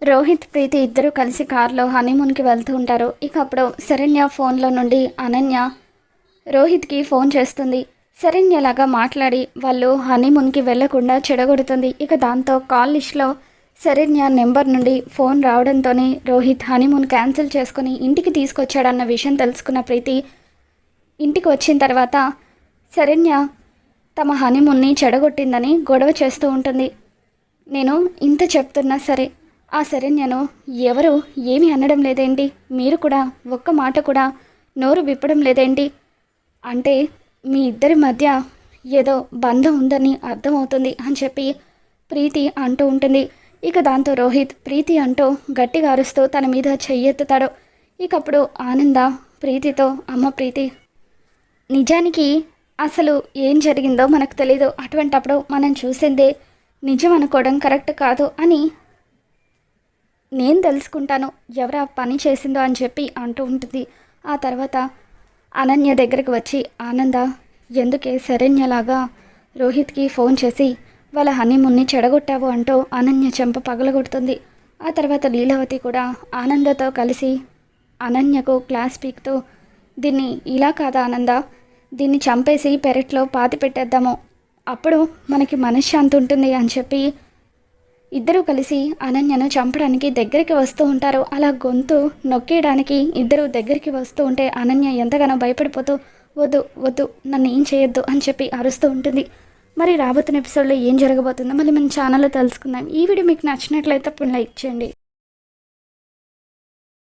రోహిత్, ప్రీతి ఇద్దరూ కలిసి కారులో హనీమూన్కి వెళ్తూ ఉంటారు. ఇక అప్పుడు శరణ్య ఫోన్లో నుండి అనన్య రోహిత్కి ఫోన్ చేస్తుంది. శరణ్యలాగా మాట్లాడి వాళ్ళు హనీమూన్కి వెళ్లకుండా చెడగొడుతుంది. ఇక దాంతో కాల్ లిస్ట్లో శరణ్య నెంబర్ నుండి ఫోన్ రావడంతోనే రోహిత్ హనీమూన్ క్యాన్సిల్ చేసుకుని ఇంటికి తీసుకొచ్చాడన్న విషయం తెలుసుకున్న ప్రీతి ఇంటికి వచ్చిన తర్వాత శరణ్య తమ హనీమూన్ని చెడగొట్టిందని గొడవ చేస్తూ ఉంటుంది. నేను ఇంత చెప్తున్నా సరే ఆ శరణ్యను ఎవరు ఏమీ అనడం లేదేంటి? మీరు కూడా ఒక్క మాట కూడా నోరు విప్పడం లేదేంటి? అంటే మీ ఇద్దరి మధ్య ఏదో బంధం ఉందని అర్థమవుతుంది అని చెప్పి ప్రీతి అంటూ ఉంటుంది. ఇక దాంతో రోహిత్ ప్రీతి అంటూ గట్టిగా అరుస్తూ తన మీద చెయ్యెత్తుతాడు. ఇకప్పుడు ఆనంద ప్రీతితో, అమ్మ ప్రీతి, నిజానికి అసలు ఏం జరిగిందో మనకు తెలీదు. అటువంటప్పుడు మనం చూసిందే నిజం అనుకోవడం కరెక్ట్ కాదు అని నేను తెలుసుకుంటాను ఎవరు ఆ పని చేసిందో అని చెప్పి అంటూ ఉంటుంది. ఆ తర్వాత అనన్య దగ్గరికి వచ్చి, ఆనంద, ఎందుకే శరణ్యలాగా రోహిత్కి ఫోన్ చేసి వాళ్ళ హనీమూన్ని చెడగొట్టావు అంటూ అనన్య చెంప పగలగొడుతుంది. ఆ తర్వాత లీలావతి కూడా ఆనందతో కలిసి అనన్యకు క్లాస్ పీక్తూ, దీన్ని ఇలా కాదా ఆనంద, దీన్ని చంపేసి పెరట్లో పాతి పెట్టేద్దాము, అప్పుడు మనకి మనశ్శాంతి ఉంటుంది అని చెప్పి ఇద్దరూ కలిసి అనన్యను చంపడానికి దగ్గరికి వస్తూ ఉంటారు. అలా గొంతు నొక్కేయడానికి ఇద్దరు దగ్గరికి వస్తూ ఉంటే అనన్య ఎంతగానో భయపడిపోతూ, వద్దు వద్దు, నన్ను ఏం చేయొద్దు అని చెప్పి అరుస్తూ ఉంటుంది. మరి రాబోతున్న ఎపిసోడ్లో ఏం జరగబోతుందో మళ్ళీ మన ఛానల్లో తెలుసుకుందాం. ఈ వీడియో మీకు నచ్చినట్లయితే లైక్ చేయండి.